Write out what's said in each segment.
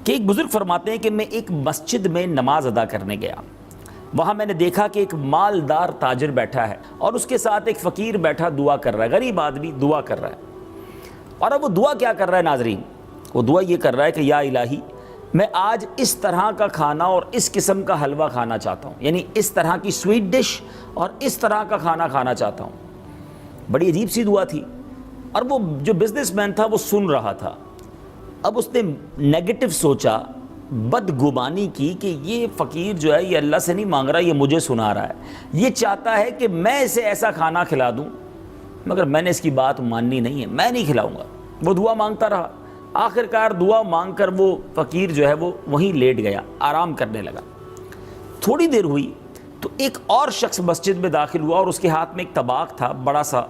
کہ ایک بزرگ فرماتے ہیں کہ میں ایک مسجد میں نماز ادا کرنے گیا، وہاں میں نے دیکھا کہ ایک مالدار تاجر بیٹھا ہے اور اس کے ساتھ ایک فقیر بیٹھا دعا کر رہا ہے، غریب آدمی دعا کر رہا ہے۔ اور اب وہ دعا کیا کر رہا ہے ناظرین؟ وہ دعا یہ کر رہا ہے کہ یا الہی میں آج اس طرح کا کھانا اور اس قسم کا حلوہ کھانا چاہتا ہوں، یعنی اس طرح کی سویٹ ڈش اور اس طرح کا کھانا کھانا چاہتا ہوں۔ بڑی عجیب سی دعا تھی، اور وہ جو بزنس مین تھا وہ سن رہا تھا۔ اب اس نے نیگیٹو سوچا، بدگمانی کی کہ یہ فقیر جو ہے یہ اللہ سے نہیں مانگ رہا، یہ مجھے سنا رہا ہے، یہ چاہتا ہے کہ میں اسے ایسا کھانا کھلا دوں، مگر میں نے اس کی بات ماننی نہیں ہے، میں نہیں کھلاؤں گا۔ وہ دعا مانگتا رہا، آخر کار دعا مانگ کر وہ فقیر جو ہے وہ وہیں لیٹ گیا، آرام کرنے لگا۔ تھوڑی دیر ہوئی تو ایک اور شخص مسجد میں داخل ہوا اور اس کے ہاتھ میں ایک طباق تھا، بڑا سا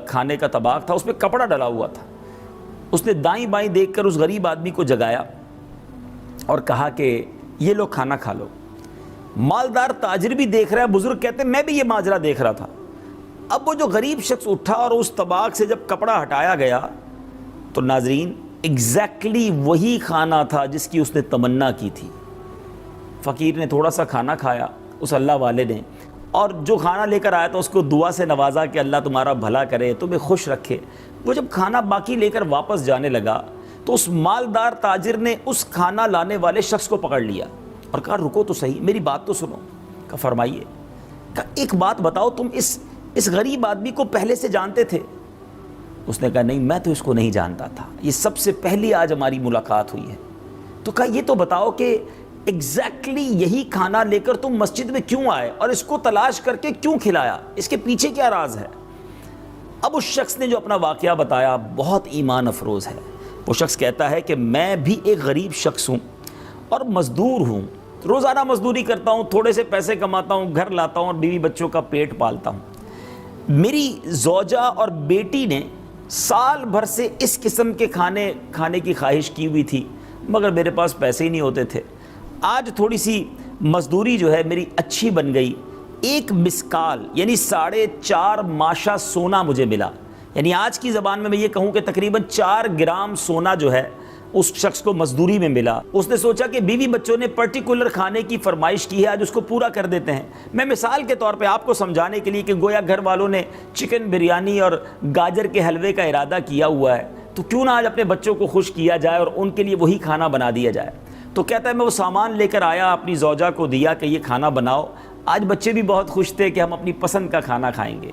کھانے کا طباق تھا، اس میں کپڑا ڈلا ہوا تھا۔ اس نے دائیں بائیں دیکھ کر اس غریب آدمی کو جگایا اور کہا کہ یہ لو کھانا کھا لو۔ مالدار تاجر بھی دیکھ رہا ہے، بزرگ کہتے ہیں میں بھی یہ ماجرا دیکھ رہا تھا۔ اب وہ جو غریب شخص اٹھا اور اس طباق سے جب کپڑا ہٹایا گیا تو ناظرین ایگزیکٹلی وہی کھانا تھا جس کی اس نے تمنا کی تھی۔ فقیر نے تھوڑا سا کھانا کھایا، اس اللہ والے نے، اور جو کھانا لے کر آیا تھا اس کو دعا سے نوازا کہ اللہ تمہارا بھلا کرے، تمہیں خوش رکھے۔ وہ جب کھانا باقی لے کر واپس جانے لگا تو اس مالدار تاجر نے اس کھانا لانے والے شخص کو پکڑ لیا اور کہا رکو تو صحیح، میری بات تو سنو۔ کہا فرمائیے۔ کہا ایک بات بتاؤ، تم اس غریب آدمی کو پہلے سے جانتے تھے؟ اس نے کہا نہیں، میں تو اس کو نہیں جانتا تھا، یہ سب سے پہلی آج ہماری ملاقات ہوئی ہے۔ تو کہا یہ تو بتاؤ کہ ایگزیکٹلی یہی کھانا لے کر تم مسجد میں کیوں آئے اور اس کو تلاش کر کے کیوں کھلایا، اس کے پیچھے کیا راز ہے؟ اب اس شخص نے جو اپنا واقعہ بتایا بہت ایمان افروز ہے۔ وہ شخص کہتا ہے کہ میں بھی ایک غریب شخص ہوں اور مزدور ہوں، روزانہ مزدوری کرتا ہوں، تھوڑے سے پیسے کماتا ہوں، گھر لاتا ہوں اور بیوی بچوں کا پیٹ پالتا ہوں۔ میری زوجہ اور بیٹی نے سال بھر سے اس قسم کے کھانے کی خواہش کی ہوئی تھی، مگر میرے پاس پیسے ہی نہیں ہوتے تھے۔ آج تھوڑی سی مزدوری جو ہے میری اچھی بن گئی، ایک مسکال یعنی 4.5 ماشا سونا مجھے ملا، یعنی آج کی زبان میں یہ کہوں کہ تقریباً 4 گرام سونا جو ہے اس شخص کو مزدوری میں ملا۔ اس نے سوچا کہ بیوی بچوں نے پرٹیکولر کھانے کی فرمائش کی ہے، آج اس کو پورا کر دیتے ہیں۔ میں مثال کے طور پہ آپ کو سمجھانے کے لیے کہ گویا گھر والوں نے چکن بریانی اور گاجر کے حلوے کا ارادہ کیا ہوا ہے، تو کیوں نہ آج اپنے بچوں کو خوش کیا جائے اور ان کے لیے وہی کھانا بنا دیا جائے۔ تو کہتا ہے میں وہ سامان لے کر آیا، اپنی زوجہ کو دیا کہ یہ کھانا بناؤ۔ آج بچے بھی بہت خوش تھے کہ ہم اپنی پسند کا کھانا کھائیں گے۔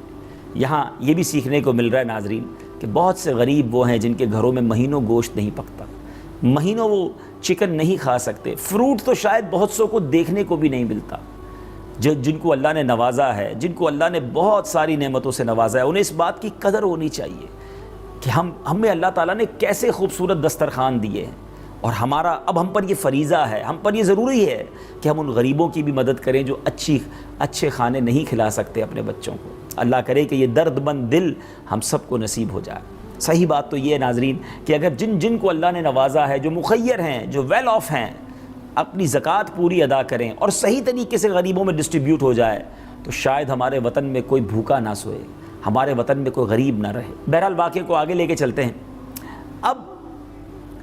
یہاں یہ بھی سیکھنے کو مل رہا ہے ناظرین کہ بہت سے غریب وہ ہیں جن کے گھروں میں مہینوں گوشت نہیں پکتا، مہینوں وہ چکن نہیں کھا سکتے، فروٹ تو شاید بہت سو کو دیکھنے کو بھی نہیں ملتا۔ جن کو اللہ نے نوازا ہے، جن کو اللہ نے بہت ساری نعمتوں سے نوازا ہے، انہیں اس بات کی قدر ہونی چاہیے کہ ہمیں اللہ تعالیٰ نے کیسے خوبصورت دسترخوان دیے ہیں، اور اب ہم پر یہ فریضہ ہے، ہم پر یہ ضروری ہے کہ ہم ان غریبوں کی بھی مدد کریں جو اچھے کھانے نہیں کھلا سکتے اپنے بچوں کو۔ اللہ کرے کہ یہ درد مند دل ہم سب کو نصیب ہو جائے۔ صحیح بات تو یہ ہے ناظرین کہ اگر جن کو اللہ نے نوازا ہے، جو مخیر ہیں، جو ویل آف ہیں، اپنی زکوٰۃ پوری ادا کریں اور صحیح طریقے سے غریبوں میں ڈسٹریبیوٹ ہو جائے، تو شاید ہمارے وطن میں کوئی بھوکا نہ سوئے، ہمارے وطن میں کوئی غریب نہ رہے۔ بہرحال واقعے کو آگے لے کے چلتے ہیں۔ اب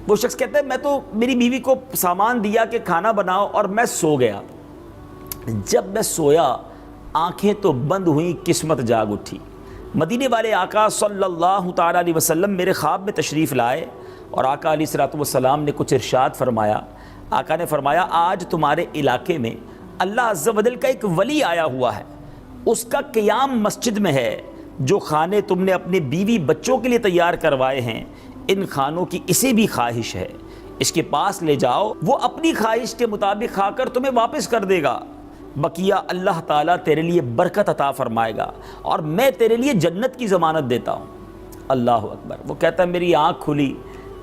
وہ شخص کہتا ہے میں تو میری بیوی کو سامان دیا کہ کھانا بناؤ اور میں سو گیا۔ جب میں سویا آنکھیں تو بند ہوئیں، قسمت جاگ اٹھی۔ مدینے والے آقا صلی اللہ تعالیٰ علیہ وسلم میرے خواب میں تشریف لائے اور آقا علیہ الصلوۃ والسلام نے کچھ ارشاد فرمایا۔ آقا نے فرمایا آج تمہارے علاقے میں اللہ عز و جل کا ایک ولی آیا ہوا ہے، اس کا قیام مسجد میں ہے، جو کھانے تم نے اپنے بیوی بچوں کے لیے تیار کروائے ہیں ان کھانوں کی اسے بھی خواہش ہے، اس کے پاس لے جاؤ، وہ اپنی خواہش کے مطابق کھا کر تمہیں واپس کر دے گا، بقیہ اللہ تعالیٰ تیرے لیے برکت عطا فرمائے گا اور میں تیرے لیے جنت کی ضمانت دیتا ہوں۔ اللہ اکبر۔ وہ کہتا ہے میری آنکھ کھلی،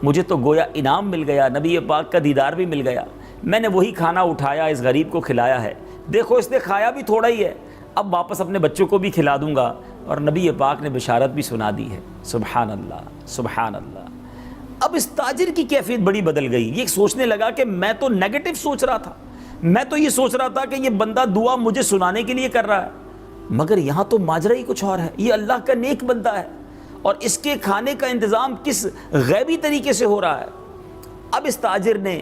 مجھے تو گویا انعام مل گیا، نبی پاک کا دیدار بھی مل گیا۔ میں نے وہی کھانا اٹھایا، اس غریب کو کھلایا ہے، دیکھو اس نے کھایا بھی تھوڑا ہی ہے، اب واپس اپنے بچوں کو بھی کھلا دوں گا، اور نبی پاک نے بشارت بھی سنا دی ہے۔ سبحان اللہ، سبحان اللہ۔ اب اس تاجر کی کیفیت بڑی بدل گئی، یہ سوچنے لگا کہ میں تو نیگیٹو سوچ رہا تھا، میں تو یہ سوچ رہا تھا کہ یہ بندہ دعا مجھے سنانے کے لیے کر رہا ہے، مگر یہاں تو ماجرا ہی کچھ اور ہے، یہ اللہ کا نیک بندہ ہے اور اس کے کھانے کا انتظام کس غیبی طریقے سے ہو رہا ہے۔ اب اس تاجر نے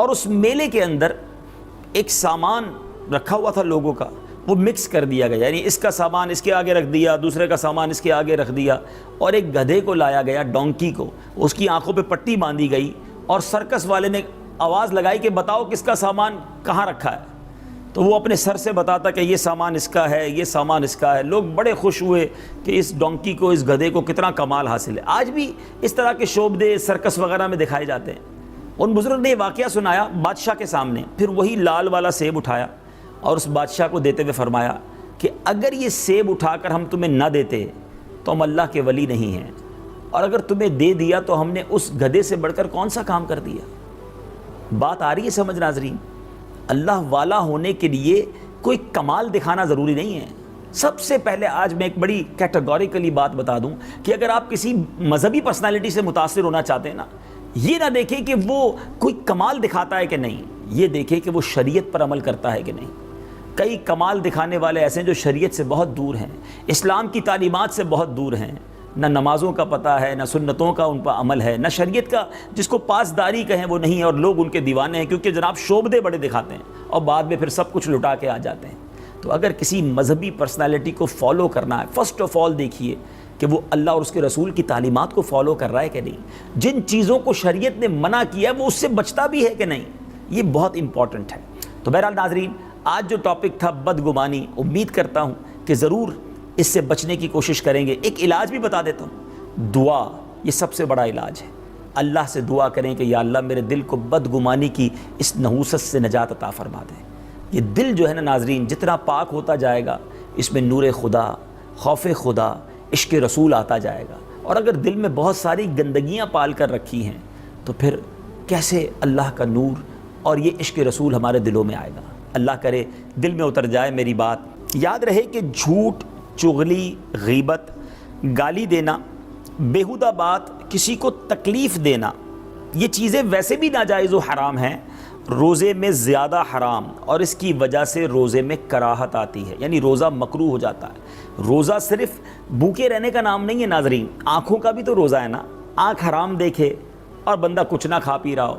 اور اس میلے کے اندر ایک سامان رکھا ہوا تھا لوگوں کا، وہ مکس کر دیا گیا، یعنی اس کا سامان اس کے آگے رکھ دیا، دوسرے کا سامان اس کے آگے رکھ دیا، اور ایک گدھے کو لایا گیا، ڈونکی کو، اس کی آنکھوں پہ پٹی باندھی گئی، اور سرکس والے نے آواز لگائی کہ بتاؤ کس کا سامان کہاں رکھا ہے، تو وہ اپنے سر سے بتاتا کہ یہ سامان اس کا ہے، یہ سامان اس کا ہے۔ لوگ بڑے خوش ہوئے کہ اس ڈونکی کو، اس گدھے کو کتنا کمال حاصل ہے۔ آج بھی اس طرح کے شعبدے سرکس وغیرہ میں دکھائے جاتے ہیں۔ ان بزرگ نے یہ واقعہ سنایا بادشاہ کے سامنے، پھر وہی لال والا سیب اٹھایا اور اس بادشاہ کو دیتے ہوئے فرمایا کہ اگر یہ سیب اٹھا کر ہم تمہیں نہ دیتے تو ہم اللہ کے ولی نہیں ہیں، اور اگر تمہیں دے دیا تو ہم نے اس گدھے سے بڑھ کر کون سا کام کر دیا۔ بات آ رہی ہے سمجھ ناظرین؟ اللہ والا ہونے کے لیے کوئی کمال دکھانا ضروری نہیں ہے۔ سب سے پہلے آج میں ایک بڑی کیٹیگوریکلی بات بتا دوں کہ اگر آپ کسی مذہبی پرسنالٹی سے متاثر ہونا چاہتے ہیں نا، یہ نہ دیکھیں کہ وہ کوئی کمال دکھاتا ہے کہ نہیں، یہ دیکھیں کہ وہ شریعت پر عمل کرتا ہے کہ نہیں۔ کئی کمال دکھانے والے ایسے ہیں جو شریعت سے بہت دور ہیں، اسلام کی تعلیمات سے بہت دور ہیں، نہ نمازوں کا پتہ ہے، نہ سنتوں کا ان پر عمل ہے، نہ شریعت کا جس کو پاسداری کہیں وہ نہیں ہے، اور لوگ ان کے دیوانے ہیں کیونکہ جناب شعبدے بڑے دکھاتے ہیں اور بعد میں پھر سب کچھ لٹا کے آ جاتے ہیں۔ تو اگر کسی مذہبی پرسنالٹی کو فالو کرنا ہے، فرسٹ آف آل دیکھیے کہ وہ اللہ اور اس کے رسول کی تعلیمات کو فالو کر رہا ہے کہ نہیں، جن چیزوں کو شریعت نے منع کیا ہے وہ اس سے بچتا بھی ہے کہ نہیں، یہ بہت امپورٹنٹ ہے۔ تو بہرحال ناظرین، آج جو ٹاپک تھا بدگمانی، امید کرتا ہوں کہ ضرور اس سے بچنے کی کوشش کریں گے۔ ایک علاج بھی بتا دیتا ہوں، دعا، یہ سب سے بڑا علاج ہے۔ اللہ سے دعا کریں کہ یا اللہ میرے دل کو بدگمانی کی اس نحوست سے نجات عطا فرما دیں۔ یہ دل جو ہے نا ناظرین، جتنا پاک ہوتا جائے گا اس میں نور خدا، خوف خدا، عشق رسول آتا جائے گا، اور اگر دل میں بہت ساری گندگیاں پال کر رکھی ہیں تو پھر کیسے اللہ کا نور اور یہ عشق رسول ہمارے دلوں میں آئے گا۔ اللہ کرے دل میں اتر جائے میری بات۔ یاد رہے کہ جھوٹ، چغلی، غیبت، گالی دینا، بیہودہ بات، کسی کو تکلیف دینا، یہ چیزیں ویسے بھی ناجائز و حرام ہیں، روزے میں زیادہ حرام، اور اس کی وجہ سے روزے میں کراہت آتی ہے، یعنی روزہ مکروہ ہو جاتا ہے۔ روزہ صرف بھوکے رہنے کا نام نہیں ہے ناظرین، آنکھوں کا بھی تو روزہ ہے نا۔ آنکھ حرام دیکھے اور بندہ کچھ نہ کھا پی رہا ہو،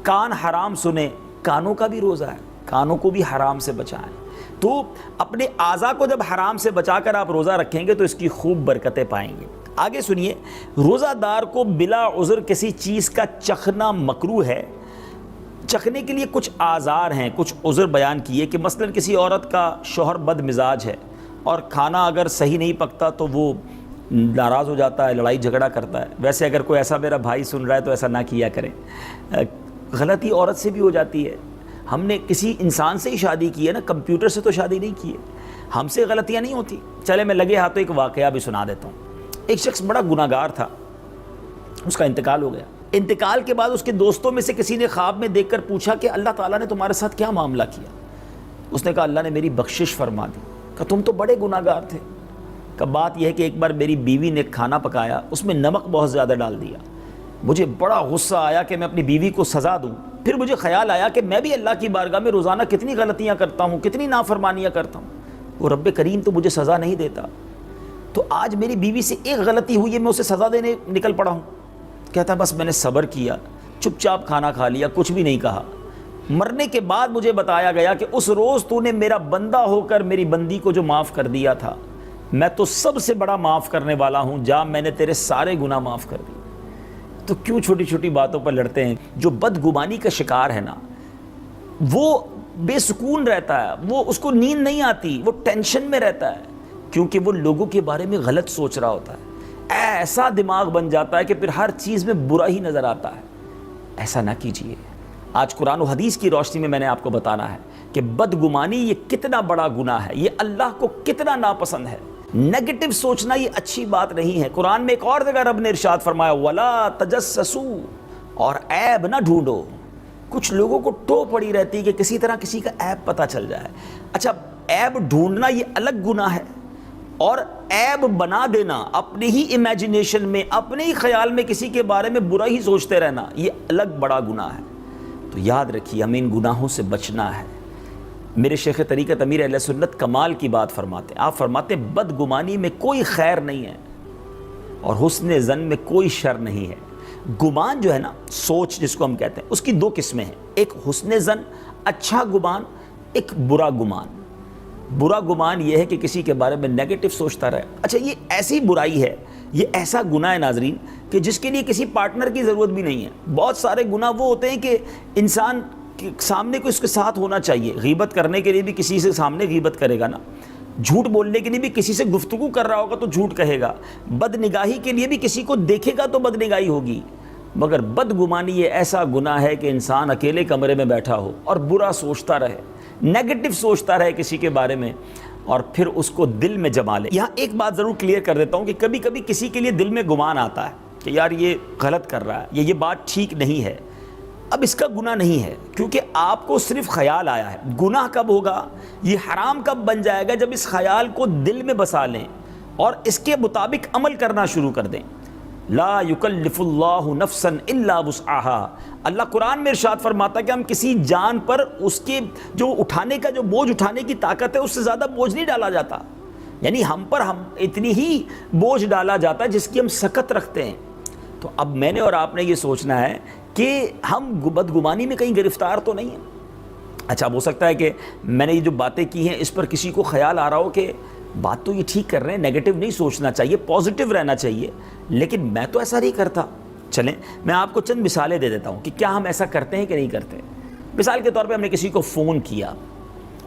کان حرام سنے، کانوں کا بھی روزہ ہے، کانوں کو بھی حرام سے بچائیں۔ تو اپنے اعضاء کو جب حرام سے بچا کر آپ روزہ رکھیں گے تو اس کی خوب برکتیں پائیں گے۔ آگے سنیے، روزہ دار کو بلا عذر کسی چیز کا چخنا مکروہ ہے۔ چکھنے کے لیے کچھ آزار ہیں، کچھ عذر بیان کیے کہ مثلا کسی عورت کا شوہر بد مزاج ہے اور کھانا اگر صحیح نہیں پکتا تو وہ ناراض ہو جاتا ہے، لڑائی جھگڑا کرتا ہے۔ ویسے اگر کوئی ایسا میرا بھائی سن رہا ہے تو ایسا نہ کیا کریں۔ غلطی عورت سے بھی ہو جاتی ہے، ہم نے کسی انسان سے ہی شادی کی ہے نا، کمپیوٹر سے تو شادی نہیں کی ہے، ہم سے غلطیاں نہیں ہوتی۔ چلے میں لگے ہاتھوں ایک واقعہ بھی سنا دیتا ہوں۔ ایک شخص بڑا گناہ گار تھا، اس کا انتقال ہو گیا۔ انتقال کے بعد اس کے دوستوں میں سے کسی نے خواب میں دیکھ کر پوچھا کہ اللہ تعالیٰ نے تمہارے ساتھ کیا معاملہ کیا؟ اس نے کہا اللہ نے میری بخشش فرما دی۔ کہ تم تو بڑے گناہ گار تھے۔ کہ بات یہ ہے کہ ایک بار میری بیوی نے کھانا پکایا، اس میں نمک بہت زیادہ ڈال دیا، مجھے بڑا غصہ آیا کہ میں اپنی بیوی کو سزا دوں۔ پھر مجھے خیال آیا کہ میں بھی اللہ کی بارگاہ میں روزانہ کتنی غلطیاں کرتا ہوں، کتنی نافرمانیاں کرتا ہوں، وہ رب کریم تو مجھے سزا نہیں دیتا، تو آج میری بیوی سے ایک غلطی ہوئی ہے، میں اسے سزا دینے نکل پڑا ہوں۔ کہتا بس میں نے صبر کیا، چپ چاپ کھانا کھا لیا، کچھ بھی نہیں کہا۔ مرنے کے بعد مجھے بتایا گیا کہ اس روز تو نے میرا بندہ ہو کر میری بندی کو جو معاف کر دیا تھا، میں تو سب سے بڑا معاف کرنے والا ہوں، جا میں نے تیرے سارے گناہ معاف کر دیے۔ تو کیوں چھوٹی چھوٹی باتوں پر لڑتے ہیں؟ جو بدگمانی کا شکار ہے نا، وہ بے سکون رہتا ہے، وہ اس کو نیند نہیں آتی، وہ ٹینشن میں رہتا ہے، کیونکہ وہ لوگوں کے بارے میں غلط سوچ رہا ہوتا ہے۔ ایسا دماغ بن جاتا ہے کہ پھر ہر چیز میں برا ہی نظر آتا ہے۔ ایسا نہ کیجیے۔ آج قرآن و حدیث کی روشنی میں نے آپ کو بتانا ہے کہ بدگمانی یہ کتنا بڑا گناہ ہے، یہ اللہ کو کتنا ناپسند ہے۔ نیگیٹو سوچنا یہ اچھی بات نہیں ہے۔ قرآن میں ایک اور جگہ رب نے ارشاد فرمایا وَلَا تَجَسَّسُوا، اور عیب نہ ڈھونڈو۔ کچھ لوگوں کو ٹو پڑی رہتی ہے کہ کسی طرح کسی کا عیب پتہ چل جائے۔ اچھا، عیب ڈھونڈنا یہ الگ گناہ ہے، اور عیب بنا دینا اپنی ہی امیجنیشن میں، اپنے ہی خیال میں کسی کے بارے میں برا ہی سوچتے رہنا، یہ الگ بڑا گناہ ہے۔ تو یاد رکھیے ہمیں ان گناہوں سے بچنا ہے۔ میرے شیخ طریقت امیر اہل سنت کمال کی بات فرماتے ہیں، آپ فرماتے ہیں بدگمانی میں کوئی خیر نہیں ہے اور حسن ظن میں کوئی شر نہیں ہے۔ گمان جو ہے نا، سوچ جس کو ہم کہتے ہیں، اس کی دو قسمیں ہیں، ایک حسن ظن، اچھا گمان، ایک برا گمان۔ برا گمان یہ ہے کہ کسی کے بارے میں نیگیٹو سوچتا رہے۔ اچھا، یہ ایسی برائی ہے، یہ ایسا گناہ ہے ناظرین کہ جس کے لیے کسی پارٹنر کی ضرورت بھی نہیں ہے۔ بہت سارے گناہ وہ ہوتے ہیں کہ انسان کے سامنے کوئی اس کے ساتھ ہونا چاہیے۔ غیبت کرنے کے لیے بھی کسی سے سامنے غیبت کرے گا نا، جھوٹ بولنے کے لیے بھی کسی سے گفتگو کر رہا ہوگا تو جھوٹ کہے گا، بد نگاہی کے لیے بھی کسی کو دیکھے گا تو بد نگاہی ہوگی۔ مگر بدگمانی یہ ایسا گناہ ہے کہ انسان اکیلے کمرے میں بیٹھا ہو اور برا سوچتا رہے، نیگیٹو سوچتا رہے کسی کے بارے میں، اور پھر اس کو دل میں جما لے۔ یہاں ایک بات ضرور کلیئر کر دیتا ہوں کہ کبھی کبھی کسی کے لیے دل میں گمان آتا ہے کہ یار یہ غلط کر رہا ہے، یہ بات ٹھیک نہیں ہے۔ اب اس کا گناہ نہیں ہے، کیونکہ آپ کو صرف خیال آیا ہے۔ گناہ کب ہوگا، یہ حرام کب بن جائے گا، جب اس خیال کو دل میں بسا لیں اور اس کے مطابق عمل کرنا شروع کر دیں۔ لا یکلف اللہ نفسا الا وسعها۔ اللہ قرآن میں ارشاد فرماتا ہے کہ ہم کسی جان پر اس کے جو اٹھانے کا جو بوجھ اٹھانے کی طاقت ہے اس سے زیادہ بوجھ نہیں ڈالا جاتا، یعنی ہم پر اتنی ہی بوجھ ڈالا جاتا ہے جس کی ہم سکت رکھتے ہیں۔ تو اب میں نے اور آپ نے یہ سوچنا ہے کہ ہم بدگمانی میں کہیں گرفتار تو نہیں ہیں۔ اچھا، ہو سکتا ہے کہ میں نے یہ جو باتیں کی ہیں اس پر کسی کو خیال آ رہا ہو کہ بات تو یہ ٹھیک کر رہے ہیں، نیگیٹو نہیں سوچنا چاہیے، پازیٹیو رہنا چاہیے، لیکن میں تو ایسا نہیں کرتا۔ چلیں میں آپ کو چند مثالیں دے دیتا ہوں کہ کیا ہم ایسا کرتے ہیں کہ نہیں کرتے۔ مثال کے طور پہ ہم نے کسی کو فون کیا،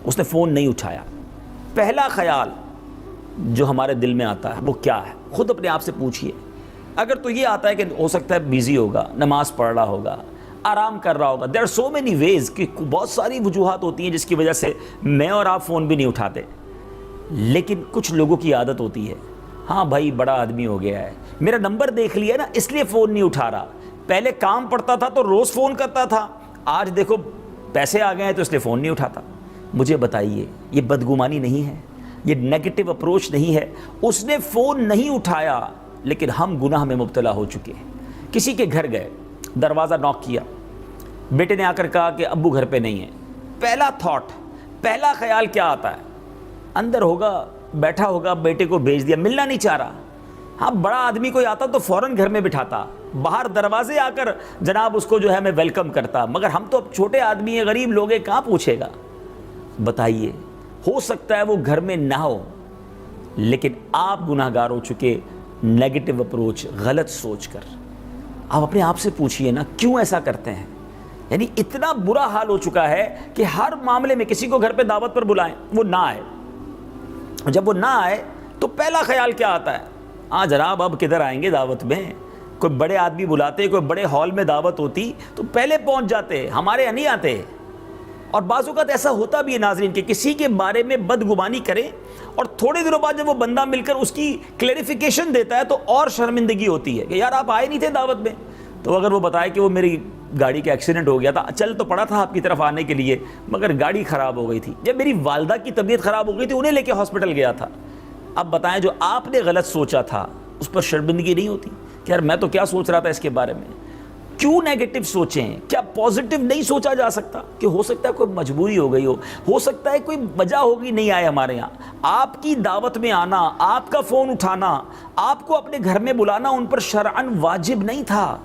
اس نے فون نہیں اٹھایا، پہلا خیال جو ہمارے دل میں آتا ہے وہ کیا ہے؟ خود اپنے آپ سے پوچھئے۔ اگر تو یہ آتا ہے کہ ہو سکتا ہے بیزی ہوگا، نماز پڑھ رہا ہوگا، آرام کر رہا ہوگا، there are so many ways, کہ بہت ساری وجوہات ہوتی ہیں جس کی وجہ سے میں اور آپ فون بھی نہیں اٹھاتے، لیکن کچھ لوگوں کی عادت ہوتی ہے، ہاں بھائی بڑا آدمی ہو گیا ہے، میرا نمبر دیکھ لیا نا اس لیے فون نہیں اٹھا رہا، پہلے کام پڑتا تھا تو روز فون کرتا تھا، آج دیکھو پیسے آ گئے ہیں تو اس لیے فون نہیں اٹھاتا۔ مجھے بتائیے یہ بدگمانی نہیں ہے؟ یہ نیگیٹو اپروچ نہیں ہے؟ اس نے فون نہیں اٹھایا لیکن ہم گناہ میں مبتلا ہو چکے ہیں۔ کسی کے گھر گئے، دروازہ نوک کیا، بیٹے نے آ کر کہا کہ ابو گھر پہ نہیں ہیں، پہلا تھاٹ، پہلا خیال کیا آتا ہے؟ اندر ہوگا، بیٹھا ہوگا، بیٹے کو بھیج دیا، ملنا نہیں چاہ رہا۔ ہاں بڑا آدمی کوئی آتا تو فوراً گھر میں بٹھاتا، باہر دروازے آ کر جناب اس کو جو ہے میں ویلکم کرتا، مگر ہم تو اب چھوٹے آدمی ہیں، غریب لوگ ہیں، کہاں پوچھے گا؟ بتائیے، ہو سکتا ہے وہ گھر میں نہ ہو لیکن آپ گناہ گار ہو چکے، نیگیٹو اپروچ، غلط سوچ کر۔ آپ اپنے آپ سے پوچھئے نا کیوں ایسا کرتے ہیں؟ یعنی اتنا برا حال ہو چکا ہے کہ ہر معاملے میں کسی کو گھر پہ دعوت پر بلائیں وہ نہ آئے، جب وہ نہ آئے تو پہلا خیال کیا آتا ہے؟ ہاں جناب اب کدھر آئیں گے دعوت میں، کوئی بڑے آدمی بلاتے، کوئی بڑے ہال میں دعوت ہوتی تو پہلے پہنچ جاتے، ہمارے یہاں نہیں آتے۔ اور بعض اوقات ایسا ہوتا بھی ہے ناظرین کہ کسی کے بارے میں بدگمانی کریں اور تھوڑے دنوں بعد جب وہ بندہ مل کر اس کی کلیریفیکیشن دیتا ہے تو اور شرمندگی ہوتی ہے کہ یار آپ آئے نہیں تھے دعوت میں۔ تو اگر وہ بتائے کہ وہ میری گاڑی کا ایکسیڈنٹ ہو گیا تھا، چل تو پڑا تھا آپ کی طرف آنے کے لیے مگر گاڑی خراب ہو گئی تھی، جب میری والدہ کی طبیعت خراب ہو گئی تھی انہیں لے کے ہاسپٹل گیا تھا۔ اب بتائیں جو آپ نے غلط سوچا تھا اس پر شرمندگی نہیں ہوتی کہ یار میں تو کیا سوچ رہا تھا اس کے بارے میں؟ کیوں نیگیٹو سوچیں؟ کیا پازیٹیو نہیں سوچا جا سکتا کہ ہو سکتا ہے کوئی مجبوری ہو گئی ہو سکتا ہے کوئی وجہ ہوگی نہیں آئے ہمارے یہاں، آپ کی دعوت میں آنا، آپ کا فون اٹھانا، آپ کو اپنے گھر میں بلانا ان پر شرعاً واجب نہیں تھا،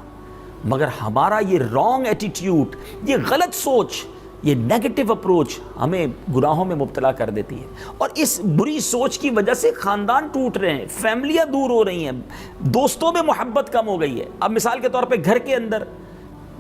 مگر ہمارا یہ رانگ ایٹیٹیوڈ، یہ غلط سوچ، یہ نیگیٹو اپروچ ہمیں گناہوں میں مبتلا کر دیتی ہے، اور اس بری سوچ کی وجہ سے خاندان ٹوٹ رہے ہیں، فیملیاں دور ہو رہی ہیں، دوستوں میں محبت کم ہو گئی ہے۔ اب مثال کے طور پہ گھر کے اندر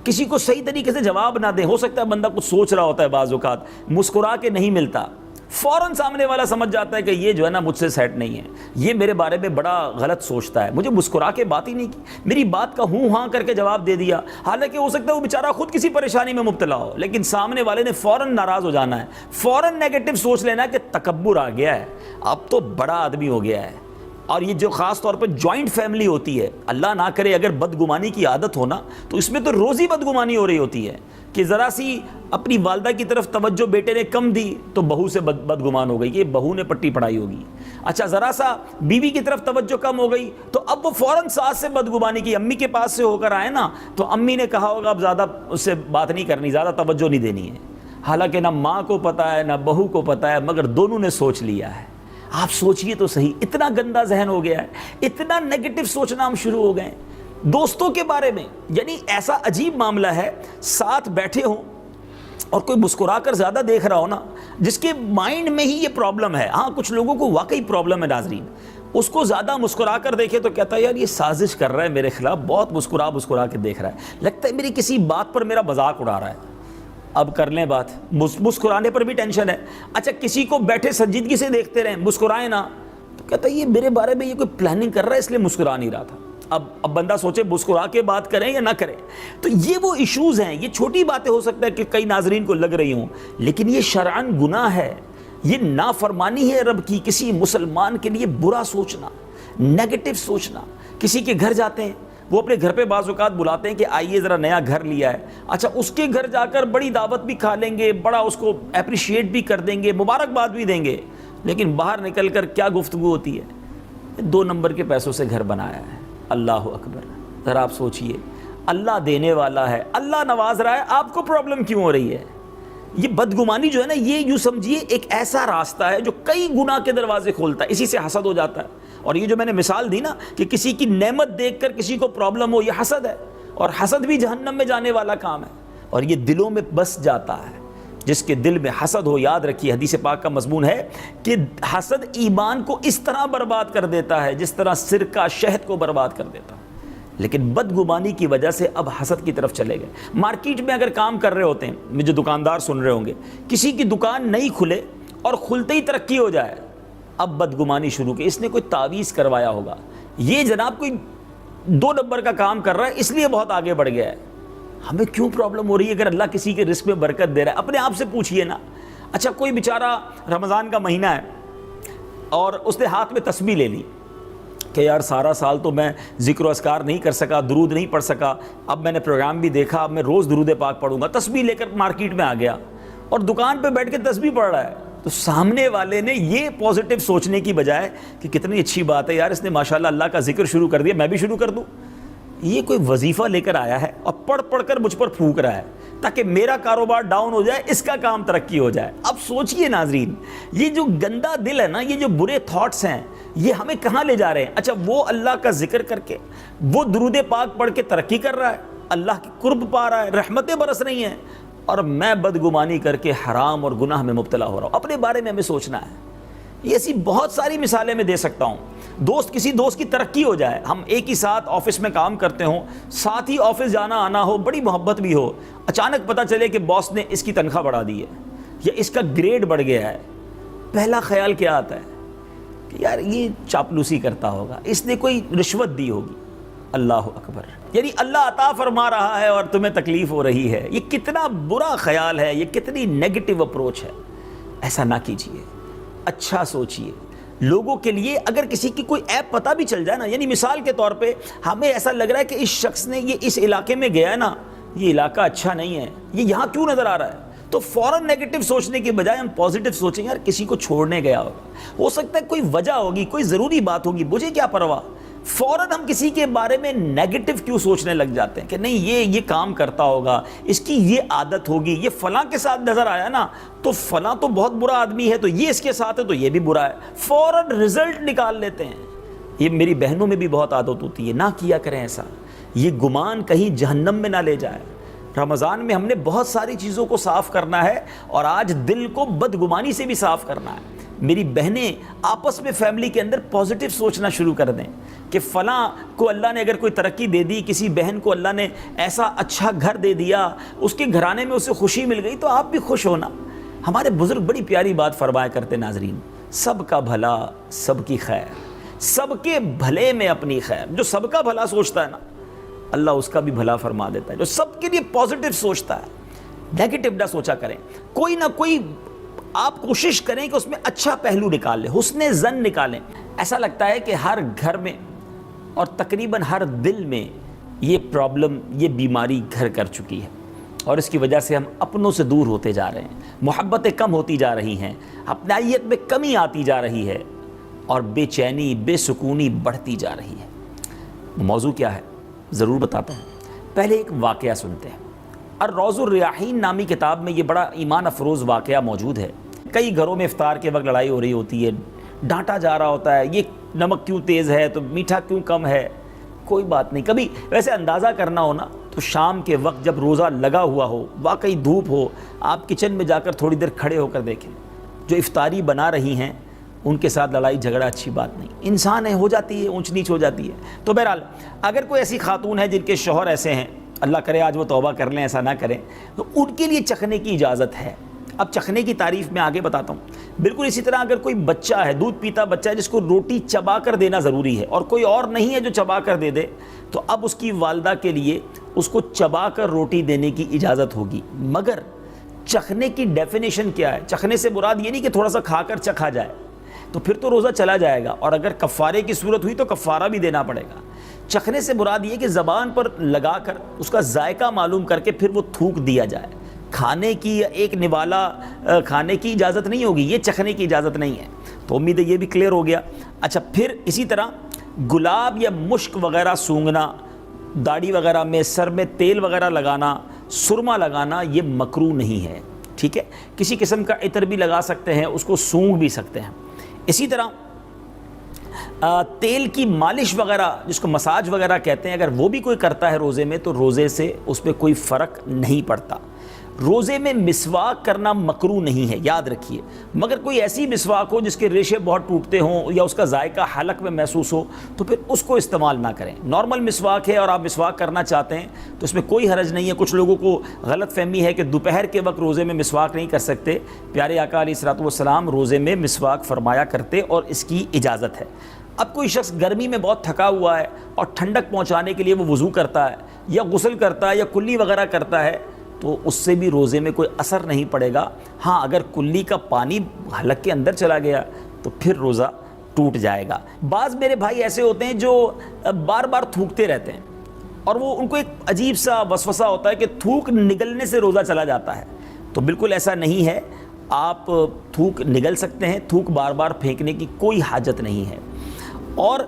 کسی کو صحیح طریقے سے جواب نہ دیں، ہو سکتا ہے بندہ کچھ سوچ رہا ہوتا ہے، بعض اوقات مسکرا کے نہیں ملتا، فوراً سامنے والا سمجھ جاتا ہے کہ یہ جو ہے نا مجھ سے سیٹ نہیں ہے، یہ میرے بارے میں بڑا غلط سوچتا ہے، مجھے مسکرا کے بات ہی نہیں کی، میری بات کا ہوں ہاں کر کے جواب دے دیا، حالانکہ ہو سکتا ہے وہ بیچارہ خود کسی پریشانی میں مبتلا ہو، لیکن سامنے والے نے فوراً ناراض ہو جانا ہے، فوراً نیگیٹو سوچ لینا ہے کہ تکبر آ گیا ہے، اب تو بڑا آدمی ہو گیا ہے۔ اور یہ جو خاص طور پر جوائنٹ فیملی ہوتی ہے، اللہ نہ کرے اگر بدگمانی کی عادت ہونا تو اس میں تو روزی بدگمانی ہو رہی ہوتی ہے کہ ذرا سی اپنی والدہ کی طرف توجہ بیٹے نے کم دی تو بہو سے بدگمان ہو گئی کہ بہو نے پٹی پڑھائی ہوگی، اچھا ذرا سا بیوی کی طرف توجہ کم ہو گئی تو اب وہ فوراً ساس سے بدگمانی کی، امی کے پاس سے ہو کر آئے نا تو امی نے کہا ہوگا اب زیادہ اس سے بات نہیں کرنی، زیادہ توجہ نہیں دینی ہے، حالانکہ نہ ماں کو پتہ ہے نہ بہو کو پتہ ہے، مگر دونوں نے سوچ لیا ہے۔ آپ سوچئے تو صحیح، اتنا گندا ذہن ہو گیا ہے، اتنا نیگیٹو سوچنا ہم شروع ہو گئے ہیں۔ دوستوں کے بارے میں یعنی ایسا عجیب معاملہ ہے، ساتھ بیٹھے ہوں اور کوئی مسکرا کر زیادہ دیکھ رہا ہو نا، جس کے مائنڈ میں ہی یہ پرابلم ہے. ہاں کچھ لوگوں کو واقعی پرابلم ہے ناظرین، اس کو زیادہ مسکرا کر دیکھے تو کہتا ہے یار یہ سازش کر رہا ہے میرے خلاف، بہت مسکرا کے دیکھ رہا ہے، لگتا ہے میری کسی بات پر میرا مذاق اڑا رہا ہے. اب کر لیں بات، مسکرانے پر بھی ٹینشن ہے. اچھا کسی کو بیٹھے سنجیدگی سے دیکھتے رہیں، مسکرائیں نا، تو کہتا ہے یہ میرے بارے میں یہ کوئی پلاننگ کر رہا ہے اس لیے مسکرا نہیں رہا تھا. اب بندہ سوچے مسکرا کے بات کریں یا نہ کریں. تو یہ وہ ایشوز ہیں. یہ چھوٹی باتیں ہو سکتا ہے کہ کئی ناظرین کو لگ رہی ہوں، لیکن یہ شرعاً گناہ ہے، یہ نافرمانی ہے رب کی. کسی مسلمان کے لیے برا سوچنا، نیگیٹو سوچنا. کسی کے گھر جاتے ہیں، وہ اپنے گھر پہ بعض اوقات بلاتے ہیں کہ آئیے ذرا نیا گھر لیا ہے، اچھا اس کے گھر جا کر بڑی دعوت بھی کھا لیں گے، بڑا اس کو اپریشیٹ بھی کر دیں گے، مبارکباد بھی دیں گے، لیکن باہر نکل کر کیا گفتگو ہوتی ہے؟ 2 نمبر کے پیسوں سے گھر بنایا ہے. اللہ اکبر. ذرا آپ سوچئے، اللہ دینے والا ہے، اللہ نواز رہا ہے، آپ کو پرابلم کیوں ہو رہی ہے؟ یہ بدگمانی جو ہے نا، یہ یوں سمجھیے ایک ایسا راستہ ہے جو کئی گناہ کے دروازے کھولتا ہے. اسی سے حسد ہو جاتا ہے. اور یہ جو میں نے مثال دی نا کہ کسی کی نعمت دیکھ کر کسی کو پرابلم ہو، یہ حسد ہے، اور حسد بھی جہنم میں جانے والا کام ہے، اور یہ دلوں میں بس جاتا ہے. جس کے دل میں حسد ہو، یاد رکھیے حدیث پاک کا مضمون ہے کہ حسد ایمان کو اس طرح برباد کر دیتا ہے جس طرح سرکہ شہد کو برباد کر دیتا ہے. لیکن بدگمانی کی وجہ سے اب حسد کی طرف چلے گئے. مارکیٹ میں اگر کام کر رہے ہوتے ہیں، مجھے دکاندار سن رہے ہوں گے، کسی کی دکان نہیں کھلے اور کھلتے ہی ترقی ہو جائے، اب بدگمانی شروع کی، اس نے کوئی تعویذ کروایا ہوگا، یہ جناب کوئی 2 نمبر کا کام کر رہا ہے اس لیے بہت آگے بڑھ گیا ہے. ہمیں کیوں پرابلم ہو رہی ہے؟ اگر اللہ کسی کے رزق میں برکت دے رہا ہے، اپنے آپ سے پوچھئے نا. اچھا کوئی بیچارہ رمضان کا مہینہ ہے اور اس نے ہاتھ میں تسبیح لے لی کہ یار سارا سال تو میں ذکر و اذکار نہیں کر سکا، درود نہیں پڑھ سکا، اب میں نے پروگرام بھی دیکھا، اب میں روز درود پاک پڑھوں گا. تسبیح لے کر مارکیٹ میں آ گیا اور دکان پہ بیٹھ کے تسبیح پڑھ رہا ہے. تو سامنے والے نے یہ پازیٹیو سوچنے کی بجائے کہ کتنی اچھی بات ہے یار، اس نے ماشاءاللہ اللہ کا ذکر شروع کر دیا، میں بھی شروع کر دوں. یہ کوئی وظیفہ لے کر آیا ہے اور پڑھ کر مجھ پر پھونک رہا ہے تاکہ میرا کاروبار ڈاؤن ہو جائے، اس کا کام ترقی ہو جائے. اب سوچئے ناظرین، یہ جو گندا دل ہے نا، یہ جو برے تھاٹس ہیں، یہ ہمیں کہاں لے جا رہے ہیں؟ اچھا وہ اللہ کا ذکر کر کے، وہ درود پاک پڑھ کے ترقی کر رہا ہے، اللہ کی قرب پا رہا ہے، رحمتیں برس رہی ہیں، اور میں بدگمانی کر کے حرام اور گناہ میں مبتلا ہو رہا ہوں. اپنے بارے میں ہمیں سوچنا ہے. یہ ایسی بہت ساری مثالیں میں دے سکتا ہوں. کسی دوست کی ترقی ہو جائے، ہم ایک ہی ساتھ آفس میں کام کرتے ہوں، ساتھ ہی آفس جانا آنا ہو، بڑی محبت بھی ہو، اچانک پتہ چلے کہ باس نے اس کی تنخواہ بڑھا دی ہے یا اس کا گریڈ بڑھ گیا ہے. پہلا خیال کیا آتا ہے کہ یار یہ چاپلوسی کرتا ہوگا، اس نے کوئی رشوت دی ہوگی. اللہ اکبر. یعنی اللہ عطا فرما رہا ہے اور تمہیں تکلیف ہو رہی ہے. یہ کتنا برا خیال ہے، یہ کتنی نیگیٹو اپروچ ہے. ایسا نہ کیجیے، اچھا سوچیے. لوگوں کے لیے اگر کسی کی کوئی ایپ پتہ بھی چل جائے نا، یعنی مثال کے طور پہ ہمیں ایسا لگ رہا ہے کہ اس شخص نے یہ اس علاقے میں گیا ہے نا، یہ علاقہ اچھا نہیں ہے، یہ یہاں کیوں نظر آ رہا ہے، تو فوراً نیگیٹو سوچنے کے بجائے ہم پازیٹیو سوچیں. یار کسی کو چھوڑنے گیا ہوگا، ہو سکتا ہے کوئی وجہ ہوگی، کوئی ضروری بات ہوگی، مجھے کیا پرواہ. فوراً ہم کسی کے بارے میں نیگیٹو کیوں سوچنے لگ جاتے ہیں کہ نہیں یہ کام کرتا ہوگا، اس کی یہ عادت ہوگی، یہ فلاں کے ساتھ نظر آیا نا تو فلاں تو بہت برا آدمی ہے، تو یہ اس کے ساتھ ہے تو یہ بھی برا ہے. فوراً رزلٹ نکال لیتے ہیں. یہ میری بہنوں میں بھی بہت عادت ہوتی ہے. نہ کیا کریں ایسا. یہ گمان کہیں جہنم میں نہ لے جائے. رمضان میں ہم نے بہت ساری چیزوں کو صاف کرنا ہے اور آج دل کو بدگمانی سے بھی صاف کرنا ہے. میری بہنیں آپس میں فیملی کے اندر پازیٹیو سوچنا شروع کر دیں کہ فلاں کو اللہ نے اگر کوئی ترقی دے دی، کسی بہن کو اللہ نے ایسا اچھا گھر دے دیا، اس کے گھرانے میں اسے خوشی مل گئی، تو آپ بھی خوش ہونا. ہمارے بزرگ بڑی پیاری بات فرمایا کرتے ناظرین، سب کا بھلا سب کی خیر، سب کے بھلے میں اپنی خیر. جو سب کا بھلا سوچتا ہے نا، اللہ اس کا بھی بھلا فرما دیتا ہے. جو سب کے لیے پازیٹیو سوچتا ہے، نیگیٹو نہ سوچا کریں. کوئی نہ کوئی آپ کوشش کریں کہ اس میں اچھا پہلو نکال لیں، حسن ظن نکالیں. ایسا لگتا ہے کہ ہر گھر میں اور تقریباً ہر دل میں یہ پرابلم، یہ بیماری گھر کر چکی ہے، اور اس کی وجہ سے ہم اپنوں سے دور ہوتے جا رہے ہیں، محبتیں کم ہوتی جا رہی ہیں، اپنائیت میں کمی آتی جا رہی ہے، اور بے چینی، بے سکونی بڑھتی جا رہی ہے. موضوع کیا ہے ضرور بتاتا ہوں. پہلے ایک واقعہ سنتے ہیں. الروض الریاحین نامی کتاب میں یہ بڑا ایمان افروز واقعہ موجود ہے. کئی گھروں میں افطار کے وقت لڑائی ہو رہی ہوتی ہے، ڈانٹا جا رہا ہوتا ہے، یہ نمک کیوں تیز ہے تو میٹھا کیوں کم ہے، کوئی بات نہیں. کبھی ویسے اندازہ کرنا ہو نا تو شام کے وقت جب روزہ لگا ہوا ہو, واقعی دھوپ ہو, آپ کچن میں جا کر تھوڑی دیر کھڑے ہو کر دیکھیں, جو افطاری بنا رہی ہیں ان کے ساتھ لڑائی جھگڑا اچھی بات نہیں. انسان ہے, ہو جاتی ہے, اونچ نیچ ہو جاتی ہے. تو بہرحال اگر کوئی ایسی خاتون ہے جن کے شوہر ایسے ہیں, اللہ کرے آج وہ توبہ کر لیں, ایسا نہ کریں, تو ان کے لیے چکھنے کی اجازت ہے. اب چکھنے کی تعریف میں آگے بتاتا ہوں. بالکل اسی طرح اگر کوئی بچہ ہے, دودھ پیتا بچہ ہے, جس کو روٹی چبا کر دینا ضروری ہے اور کوئی اور نہیں ہے جو چبا کر دے دے, تو اب اس کی والدہ کے لیے اس کو چبا کر روٹی دینے کی اجازت ہوگی. مگر چکھنے کی ڈیفینیشن کیا ہے؟ چکھنے سے مراد یہ نہیں کہ تھوڑا سا کھا کر چکھا جائے, تو پھر تو روزہ چلا جائے گا, اور اگر کفارے کی صورت ہوئی تو کفارہ بھی دینا پڑے گا. چکھنے سے مراد یہ کہ زبان پر لگا کر اس کا ذائقہ معلوم کر کے پھر وہ تھوک دیا جائے. کھانے کی یا ایک نوالا کھانے کی اجازت نہیں ہوگی, یہ چکھنے کی اجازت نہیں ہے. تو امید ہے یہ بھی کلیئر ہو گیا. اچھا, پھر اسی طرح گلاب یا مشک وغیرہ سونگھنا, داڑھی وغیرہ میں, سر میں تیل وغیرہ لگانا, سرما لگانا, یہ مکروہ نہیں ہے. ٹھیک ہے, کسی قسم کا عطر بھی لگا سکتے ہیں, اس کو سونگھ بھی سکتے ہیں. اسی طرح تیل کی مالش وغیرہ, جس کو مساج وغیرہ کہتے ہیں, اگر وہ بھی کوئی کرتا ہے روزے میں تو روزے سے اس پہ کوئی فرق نہیں پڑتا. روزے میں مسواک کرنا مکروہ نہیں ہے, یاد رکھیے. مگر کوئی ایسی مسواک ہو جس کے ریشے بہت ٹوٹتے ہوں یا اس کا ذائقہ حلق میں محسوس ہو, تو پھر اس کو استعمال نہ کریں. نارمل مسواک ہے اور آپ مسواک کرنا چاہتے ہیں تو اس میں کوئی حرج نہیں ہے. کچھ لوگوں کو غلط فہمی ہے کہ دوپہر کے وقت روزے میں مسواک نہیں کر سکتے. پیارے آقا علیہ الصلوۃ والسلام روزے میں مسواک فرمایا کرتے اور اس کی اجازت ہے. اب کوئی شخص گرمی میں بہت تھکا ہوا ہے اور ٹھنڈک پہنچانے کے لیے وہ وضو کرتا ہے یا غسل کرتا ہے یا کلی وغیرہ کرتا ہے, تو اس سے بھی روزے میں کوئی اثر نہیں پڑے گا. ہاں, اگر کلی کا پانی حلق کے اندر چلا گیا تو پھر روزہ ٹوٹ جائے گا. بعض میرے بھائی ایسے ہوتے ہیں جو بار بار تھوکتے رہتے ہیں اور وہ ان کو ایک عجیب سا وسوسہ ہوتا ہے کہ تھوک نگلنے سے روزہ چلا جاتا ہے. تو بالکل ایسا نہیں ہے, آپ تھوک نگل سکتے ہیں, تھوک بار بار پھینکنے کی کوئی حاجت نہیں ہے. اور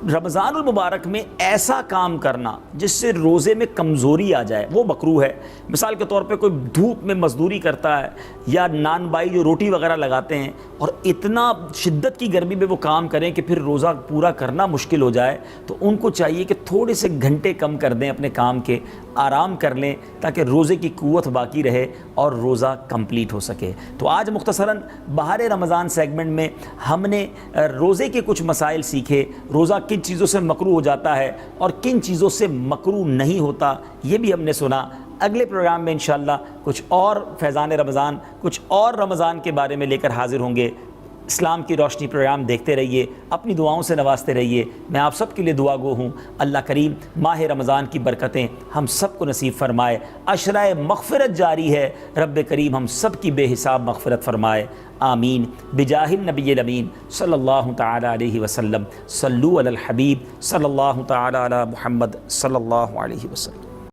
رمضان المبارک میں ایسا کام کرنا جس سے روزے میں کمزوری آ جائے وہ مکروہ ہے. مثال کے طور پہ کوئی دھوپ میں مزدوری کرتا ہے یا نان بائی جو روٹی وغیرہ لگاتے ہیں اور اتنا شدت کی گرمی میں وہ کام کریں کہ پھر روزہ پورا کرنا مشکل ہو جائے, تو ان کو چاہیے کہ تھوڑے سے گھنٹے کم کر دیں اپنے کام کے, آرام کر لیں تاکہ روزے کی قوت باقی رہے اور روزہ کمپلیٹ ہو سکے. تو آج مختصراً بہار رمضان سیگمنٹ میں ہم نے روزے کے کچھ مسائل سیکھے. روزہ کن چیزوں سے مکروہ ہو جاتا ہے اور کن چیزوں سے مکروہ نہیں ہوتا, یہ بھی ہم نے سنا. اگلے پروگرام میں انشاءاللہ کچھ اور فیضان رمضان, کچھ اور رمضان کے بارے میں لے کر حاضر ہوں گے. اسلام کی روشنی پروگرام دیکھتے رہیے, اپنی دعاؤں سے نوازتے رہیے. میں آپ سب کے لیے دعا گو ہوں. اللہ کریم ماہ رمضان کی برکتیں ہم سب کو نصیب فرمائے. عشرہ مغفرت جاری ہے, رب کریم ہم سب کی بے حساب مغفرت فرمائے. آمین بجاہ النبی الامین صلی اللہ تعالی علیہ وسلم. صلو علی الحبیب صلی اللہ تعالی علی محمد صلی اللہ علیہ وسلم.